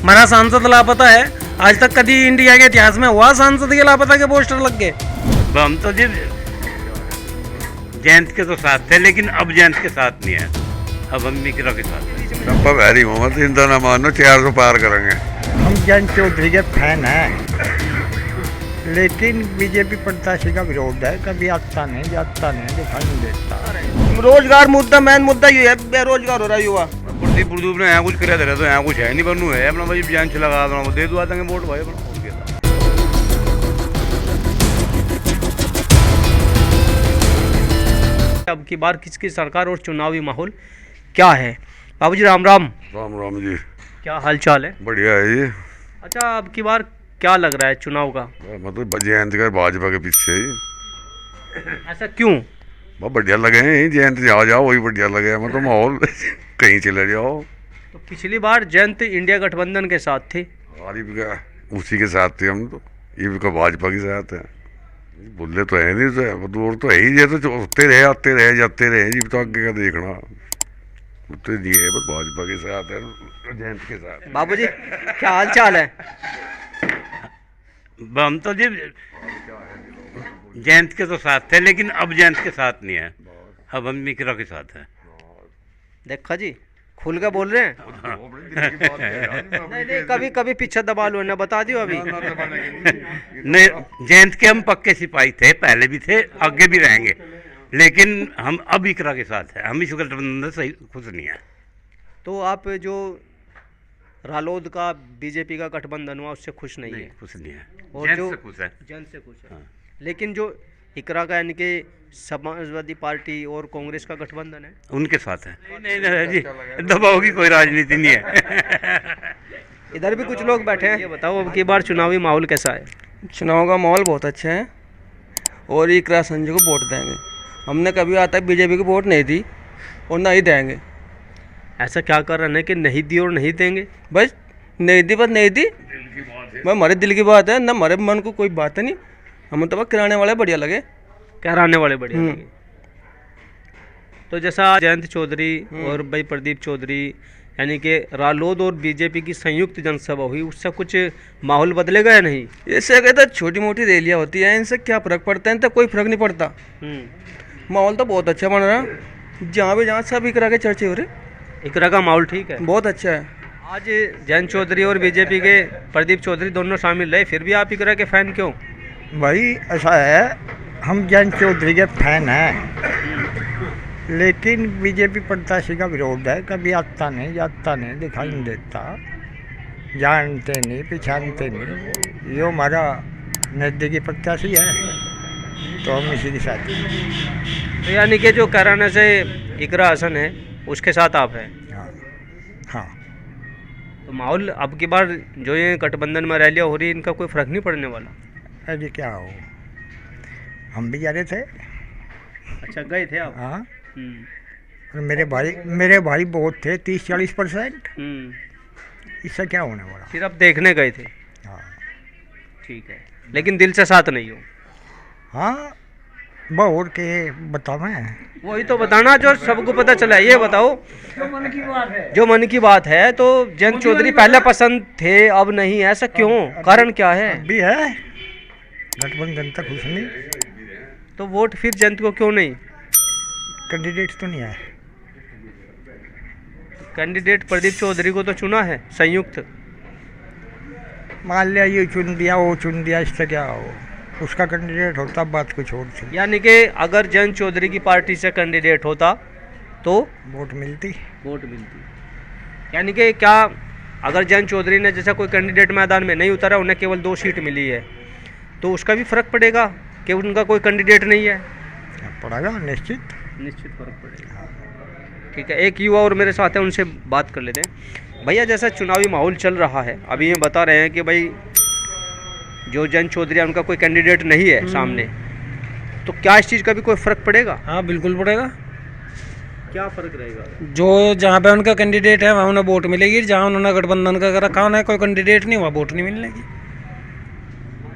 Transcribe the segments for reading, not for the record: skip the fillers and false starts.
हमारा सांसद लापता है। आज तक कभी इंडिया के इतिहास में हुआ सांसद के लापता के पोस्टर लग गए? हम तो जी जयंत के तो साथ थे, लेकिन अब जयंत के साथ नहीं है, अब हम मिश्रा के साथ हैं। डब्बा भारी मोहम्मद इनका ना मानो 400 पार करेंगे। हम जयंत चौधरी के फैन हैं, लेकिन बीजेपी प्रत्याशी का विरोध है। कभी आता नहीं जाता नहीं, दिखाई नहीं देता। रोजगार मुद्दा मेन मुद्दा ये है, बेरोजगार हो रहा है युवा। प्रदीप प्रदूप ने यहाँ कुछ करा दे रहा, तो यहाँ कुछ है नहीं, बनू है अपना भाई जयंत लगा दो, दे दो आते वोट भाई अपना। अब की बार किसकी सरकार और चुनावी माहौल क्या है? बाबूजी राम राम। राम राम जी। क्या हालचाल है? बढ़िया है जी। अच्छा, अब की बार क्या लग रहा है चुनाव का? मतलब जयंत का भाजपा के पीछे ही। ऐसा क्यों? बहुत बढ़िया लगे हैं जयंत, जाओ जाओ वही बढ़िया लगे हैं, मतलब माहौल कहीं चले जाओ। तो पिछली बार जयंत इंडिया गठबंधन के साथ थे, आरिफ का उसी के साथ थे हम, तो ये का भाजपा के साथ है। बोले तो है नहीं, तो दूर तो है ही, ये तो होते रहे आते रहे जाते रहे जी, तो आगे का देखना तो जी है, बस भाजपा के साथ है, जयंत के साथ। बाबूजी क्या हाल चाल है? हम तो जी जयंत के तो साथ थे, लेकिन अब जयंत के साथ नहीं है, अब हम मिश्रा के साथ हैं। देखा जी, खुल के बोल रहे हैं। नहीं नहीं, कभी कभी पीछे दबा लो ना, बता दियो अभी। नहीं, जयंत के हम पक्के सिपाही थे, पहले भी थे, आगे भी रहेंगे, लेकिन हम अब इकरा के साथ हैं, हम इस गठबंधन से खुश नहीं है। तो आप जो रालोद का बीजेपी का गठबंधन हुआ उससे खुश नहीं है? खुश नहीं है, और जयंत जो से खुश है। जयंत से खुश है। हाँ। लेकिन जो इकरा का यानी कि समाजवादी पार्टी और कांग्रेस का गठबंधन है, उनके साथ है। नहीं नहीं जी, दबाव की कोई राजनीति नहीं है। इधर भी कुछ लोग बैठे हैं। ये बताओ, अब की बार चुनावी माहौल कैसा है? चुनाव का माहौल बहुत अच्छा है और इकरा संजय को वोट देंगे। हमने कभी आता बीजेपी को वोट नहीं दी और ना ही देंगे। ऐसा क्या कारण है कि नहीं दी और नहीं देंगे? बस नहीं दी, बस नहीं दी, मैं हमारे दिल की बात है ना, हमारे मन को कोई बात है नहीं। हम तो बस कराने वाले बढ़िया लगे, कहराने वाले बढ़िया लगे। तो जैसा जयंत चौधरी और भाई प्रदीप चौधरी यानी कि रालोद और बीजेपी की संयुक्त जनसभा हुई, उससे कुछ माहौल बदलेगा या नहीं? इससे कहते छोटी मोटी रैलियाँ होती हैं, इनसे क्या फ़र्क पड़ता है? इनसे कोई फ़र्क नहीं पड़ता। माहौल तो बहुत अच्छा बन रहा, जहाँ भी जहाँ सब इकरा के चर्चे हो रहे। इकरा का माहौल ठीक है, बहुत अच्छा है। आज जयंत चौधरी और बीजेपी के प्रदीप चौधरी दोनों शामिल रहे, फिर भी आप इकरा के फैन क्यों? भाई ऐसा है, हम जयंत चौधरी के फैन हैं, लेकिन बीजेपी प्रत्याशी का विरोध है। कभी आता नहीं जाता नहीं, दिखाई नहीं देता, जानते नहीं पहचानते नहीं। ये हमारा नज़दीकी प्रत्याशी है, तो हम इसी के साथ हैं। तो यानी कि जो कराना से इकरा हसन है उसके साथ आप हैं? हाँ हाँ। तो माहौल अब की बार जो ये गठबंधन में रैलियाँ हो रही है, इनका कोई फ़र्क नहीं पड़ने वाला? अरे क्या हो, हम भी जा रहे थे। अच्छा, गए थे आप? हाँ। और मेरे भाई बहुत थे, 30-40%। इससे क्या होने वाला? फिर आप देखने गए थे? हाँ ठीक है, लेकिन दिल से साथ नहीं हो? हाँ, बहुत के बतावें। वही तो बताना जो सबको पता चला है। ये बताओ, जो मन की बात है, तो जयंत चौधरी पहले पसंद थे, अब नहीं, ऐसा क्यों? कारण क्या है? भी है गठबंधन तक खुश नहीं, तो वोट फिर जयंत को क्यों नहीं? कैंडिडेट तो नहीं है। कैंडिडेट प्रदीप चौधरी को तो चुना है संयुक्त। मान लिया ये चुन दिया वो चुन दिया, इससे क्या हो? उसका कैंडिडेट होता बात कुछ और थी। यानी कि अगर जयंत चौधरी की पार्टी से कैंडिडेट होता तो वोट मिलती। यानी कि क्या अगर जयंत चौधरी ने जैसा कोई कैंडिडेट मैदान में नहीं उतरा, उन्हें केवल 2 सीट मिली है, तो उसका भी फर्क पड़ेगा कि उनका कोई कैंडिडेट नहीं है? पड़ेगा, निश्चित फर्क पड़ेगा। ठीक है, एक युवा और मेरे साथ है, उनसे बात कर लेते हैं। भैया, जैसा चुनावी माहौल चल रहा है, अभी ये बता रहे हैं कि भाई जो जयंत चौधरी है उनका कोई कैंडिडेट नहीं है सामने, तो क्या इस चीज़ का भी कोई फ़र्क पड़ेगा? हाँ बिल्कुल पड़ेगा। क्या फ़र्क रहेगा? जो जहाँ पे उनका कैंडिडेट है वहाँ उन्हें वोट मिलेगी, जहाँ उन्होंने गठबंधन का रखा उन्हें कोई कैंडिडेट नहीं, वहाँ वोट नहीं मिलेगी।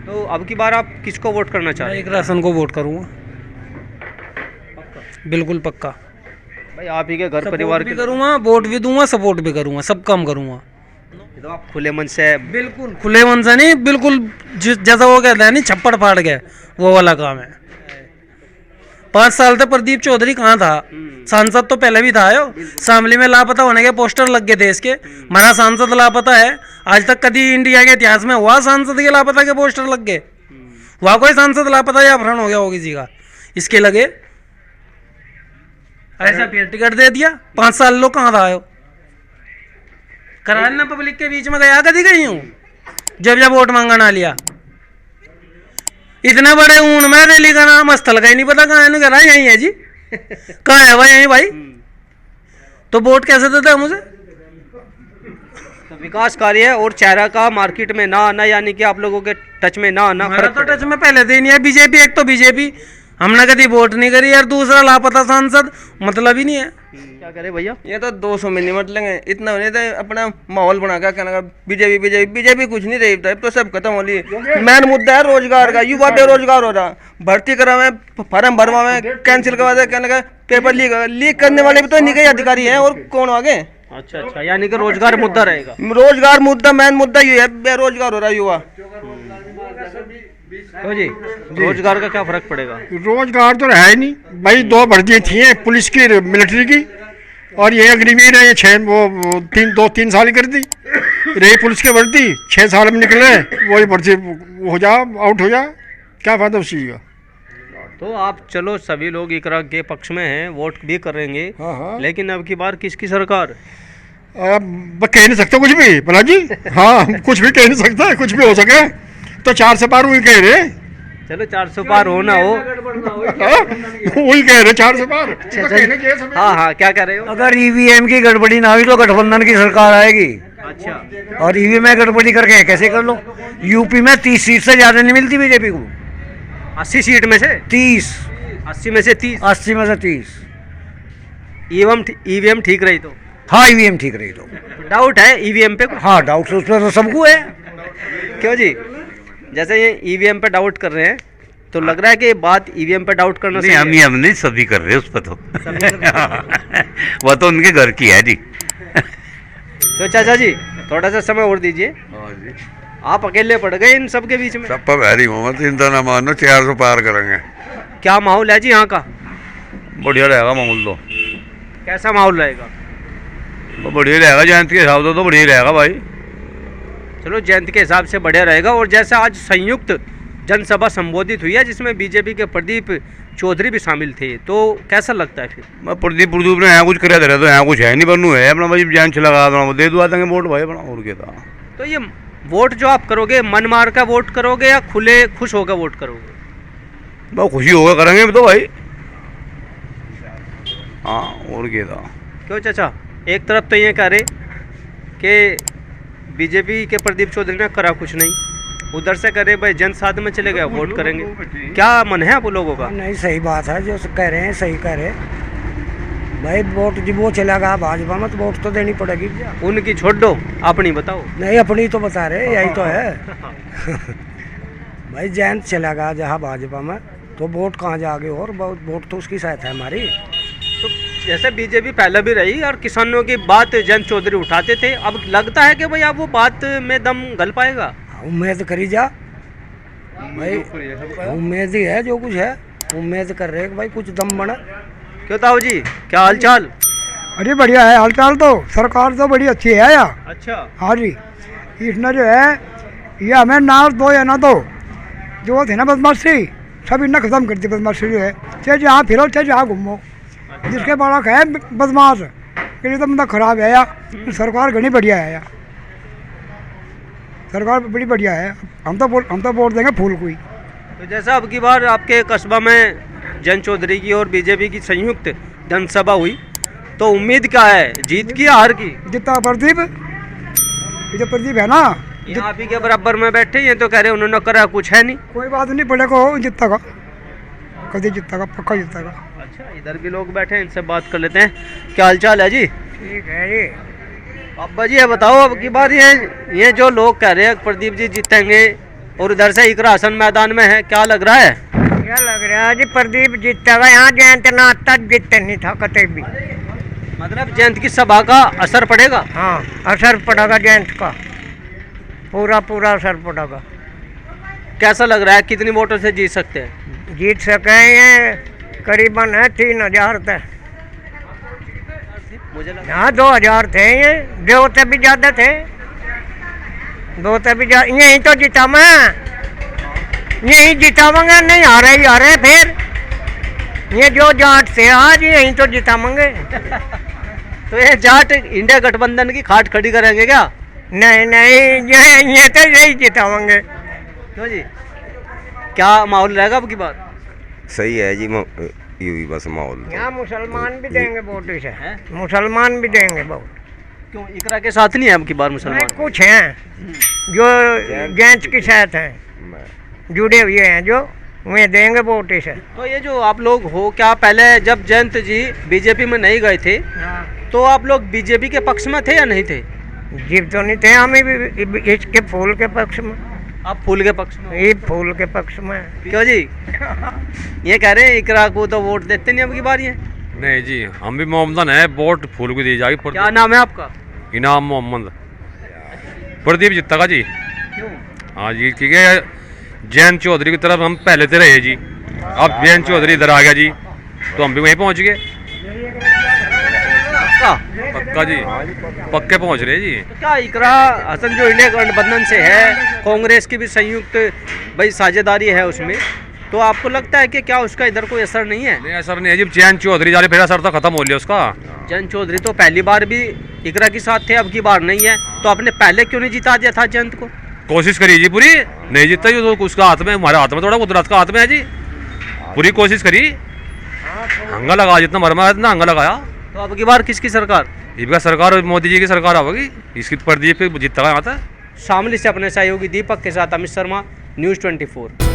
तो अब की बार आप किसको वोट करना चाह रहे हैं? एक राशन को वोट करूँगा, बिल्कुल पक्का। भाई आप ही के घर परिवार भी करूँगा, वोट भी दूंगा, सपोर्ट भी करूँगा, सब काम करूँगा। तो आप खुले मन से बिल्कुल खुले मन से नहीं, बिल्कुल जैसा वो कहते हैं नहीं, छप्पड़ फाड़ के वो वाला काम है। 5 साल तक प्रदीप चौधरी कहाँ था? सांसद तो पहले भी था यो, शामली में लापता होने के पोस्टर लग गए देश के। हमारा सांसद लापता है, आज तक कभी इंडिया के इतिहास में हुआ सांसद के लापता के पोस्टर लग गए? हुआ कोई सांसद लापता या अपहरण हो गया हो किसी का? इसके लगे ऐसा फिर टिकट दे दिया। 5 साल लोग कहाँ था आयो? कराना पब्लिक के बीच में गया कभी गई हूँ जब वोट मांगा ना लिया। इतने बड़े ऊन में रैली का नाम स्थल का ही नहीं पता कहाँ है, कह रहा यही है जी। कहाँ है भाई? यही भाई। तो वोट कैसे देते हैं मुझे? तो विकास कार्य और चेहरा का मार्केट में ना आना, यानी कि आप लोगों के टच में ना आना, हमारा फर्क तो पड़ेगा। टच में पहले से ही नहीं है बीजेपी। एक तो बीजेपी हमने कभी वोट नहीं करी यार, दूसरा लापता सांसद, मतलब ही नहीं है। क्या करे भैया? ये तो 200 में निमट लेंगे, इतना होने थे अपना माहौल बना कर कहना बीजेपी बीजेपी बीजेपी कुछ नहीं रही, तो सब खत्म हो रही है। मेन मुद्दा है रोजगार का, युवा बेरोजगार हो रहा, भर्ती करावे, फॉर्म भरवावे, कैंसिल करवा दे, कहने का पेपर लीक करने वाले भी तो निकट अधिकारी हैं, और कौन आगे? अच्छा, यानी कि रोजगार मुद्दा रहेगा। रोजगार मुद्दा, मेन मुद्दा ये है, बेरोजगार हो रहा है युवा। तो जी रोजगार का क्या फर्क पड़ेगा? रोजगार तो है ही नहीं भाई। 2 भर्तियाँ थी हैं, पुलिस की, मिलिट्री की, और ये अग्निवीर है, ये 2-3 साल कर दी। रही पुलिस की भर्ती 6 साल में निकले, वही भर्ती हो जा, आउट हो जा, क्या फायदा उस चीज़ का? तो आप चलो सभी लोग इकरा के पक्ष में हैं, वोट भी करेंगे। हाँ। लेकिन अब की बार किसकी सरकार? अब कह नहीं सकते कुछ भी भला जी। हाँ, कुछ भी कह नहीं सकता, कुछ भी हो सके। तो 4 से पार वही कह रहे। चलो 400 पार हो ना हो, वही कह रहे 4 से पार। तो कहने के सब- हाँ, क्या कह रहे हो? अगर ईवीएम की गड़बड़ी ना हुई तो गठबंधन की सरकार आएगी। अच्छा, और ईवीएम में गड़बड़ी करके कैसे कर लो? यूपी में 30 सीट से ज्यादा नहीं मिलती बीजेपी को। 80 सीट में से 30, 80 में से 30 80 में से 30। ईवीएम ठीक रही तो? हाँ, ईवीएम ठीक रही तो। डाउट है ईवीएम पे? हाँ, डाउट उस पर तो सबको है। क्यों जी? जैसे ये ईवीएम पे डाउट कर रहे हैं, तो लग रहा है कि बात ईवीएम पे डाउट करना नहीं, सही है। हम नहीं, सभी कर रहे हैं उस पर तो। वह तो उनके घर की है जी। तो चाचा जी थोड़ा सा समय और दीजिए, आप अकेले पड़ गए इन सब के बीच में। सब पर भारी मोहम्मद, चिंता ना मानो, 400 पार करेंगे। क्या माहौल है जी यहाँ का? बढ़िया रहेगा मामूल तो, कैसा माहौल रहेगा? तो बढ़िया रहेगा, जयंती के हिसाब से तो बढ़िया रहेगा भाई। चलो जयंती के हिसाब से बढ़िया रहेगा। और जैसा आज संयुक्त जनसभा संबोधित हुई है जिसमें बीजेपी के प्रदीप चौधरी भी शामिल थे, तो कैसा लगता है फिर? मैं प्रदीप ने यहाँ कुछ करे तो यहाँ कुछ है नहीं, बनू है अपना भाई, जान लगा अपना दे दुआ देंगे वोट भाई अपना, और क्या था। तो ये वोट जो आप करोगे, मन मार का वोट करोगे या खुले खुश होकर वोट करोगे? बहुत खुशी होगा करेंगे तो भाई। हाँ, और क्या था। क्यों चाचा? एक तरफ तो ये कह रहे कि बीजेपी के प्रदीप चौधरी ने करा कुछ नहीं, उधर से करे भाई जन साथ में चले गए, वोट करेंगे। क्या मन है आप लोगों का? नहीं, सही बात है जो कह रहे हैं, सही कह रहे भाई। वोट जब वो चलेगा भाजपा में तो वोट तो देनी पड़ेगी। उनकी छोड़ दो, अपनी बताओ। नहीं, अपनी तो बता रहे, यही तो है। भाई जयंत चलेगा जहाँ भाजपा में तो वोट कहाँ जागे, और वोट तो उसकी सहायता है हमारी। तो जैसे बीजेपी पहले भी रही और किसानों की बात जयंत चौधरी उठाते थे, अब लगता है कि भाई अब वो बात में दम गल पाएगा? उम्मीद करी जा भाई, उम्मीद ही है, जो कुछ है उम्मीद कर रहे हैं कि भाई कुछ दम बना। क्यों ताऊ जी, क्या हाल चाल? अरे बढ़िया है हालचाल, तो सरकार तो बड़ी अच्छी है यार। अच्छा, हाँ जी, इसने जो है ये हमें ना दो या ना दो, जो थी ना बदमाशी, सब इन्हें खत्म कर दी बदमाशी जो है। चाहे जहाँ फिरो चाहे जहाँ घूमो, जिसके बालक है बदमाश के लिए तो मतलब खराब है यार। सरकार घनी बढ़िया है यार, सरकार बड़ी बढ़िया है। हम तो वोट देंगे फूल को ही। तो जैसा अब की बार आपके कस्बा में जयंत चौधरी की और बीजेपी की संयुक्त जनसभा हुई, तो उम्मीद क्या है, जीत की या हार की? जितना प्रदीप, ये जो प्रदीप है ना, ये आप ही के बराबर में बैठे, ये तो कह रहे उन्होंने करा कुछ है नहीं। कोई बात नहीं, बड़े को जितना का कभी जितना का पक्का जितना का। अच्छा, इधर भी लोग बैठे हैं, इनसे बात कर लेते हैं। क्या हाल चाल है जी? ठीक है जी। अब्बा जी ये बताओ, अब की बार ये जो लोग कह रहे हैं प्रदीप जी जीतेंगे और उधर से इकरा हसन मैदान में है, क्या लग रहा है? क्या लग रहा है जी, प्रदीप जीतेगा। यहाँ जयंत ना तक जीतते नहीं था कते भी। मतलब जयंत की सभा का असर पड़ेगा। हाँ, असर पड़ेगा जयंत का, पूरा पूरा असर पड़ेगा। कैसा लग रहा है, कितनी वोटों से जीत सकते हैं? जीत सके ये करीबन है 3000 तक। मुझे लगा हाँ 2000 थे, ये दो से भी ज़्यादा थे, दो से भी ज़्यादा। यही तो जीता मैं, यही जीतावांगे, नहीं आ रहे फिर ये जो जाट से आज यही तो जीतावांगे। तो ये जाट इंडिया गठबंधन की खाट खड़ी करेंगे क्या? नहीं नहीं, ये तो यही जीतावांगे। क्यों जी, क्या माहौल रहेगा अब की बार? सही है जी, यूं बस माहौल। यहाँ मुसलमान भी देंगे वोट इसे, हैं? मुसलमान भी देंगे वोट। क्यों इकरा के साथ नहीं है अब की बार नहीं, मुसलमान? कुछ हैं जो जैंत के साथ हैं, जुड़े हुए हैं, जो वे देंगे वोट इसे। तो ये जो आप लोग हो, क्या पहले जब जयंत जी बीजेपी में नहीं गए थे तो आप लोग बीजेपी के पक्ष में थे या नहीं थे? जीव तो नहीं थे, हम भी इसके फूल के पक्ष में, आप फूल के पक्ष में? ये फूल के पक्ष में। क्यों जी, ये कह रहे हैं इकरा को तो वोट देते नहीं अब की बार ये? नहीं जी, हम भी मोहम्मदन है, वोट फूल को दी जाएगी। क्या नाम है आपका? इनाम मोहम्मद, प्रदीप जीतेगा जी। क्यों? हाँ जी, ठीक है, जयंत चौधरी की तरफ हम पहले से रहे जी, अब जयंत चौधरी इधर आ गया जी, तो हम भी वहीं पहुंच गए। पक्का जी, पक्के पहुंच रहे जी। तो क्या इकरा हसन जो इंडिया गठबंधन से है, कांग्रेस की भी संयुक्त भाई साझेदारी है उसमें, तो आपको लगता है कि क्या उसका इधर कोई असर नहीं है? नहीं, असर नहीं है जी, जयंत चौधरी जा रहे, फिर असर तो खत्म हो लिया उसका। जयंत चौधरी तो पहली बार भी इकरा के साथ थे, अब की बार नहीं है, तो आपने पहले क्यों नहीं जिता दिया था जयंत को? कोशिश करी जी पूरी, नहीं जीतता जी, तो उसका हाथ में, हमारे हाथ में थोड़ा, गुजरात का हाथ में है जी, पूरी कोशिश करी, हंगा लगा, जितना मरमा है इतना हंगा लगाया। तो अब की बार किसकी सरकार? इनका सरकार मोदी जी की सरकार आवेगी, इसकी प्रदीप पे जीतता है यहाँ तक। शामली से अपने सहयोगी दीपक के साथ अमित शर्मा, न्यूज़ 24।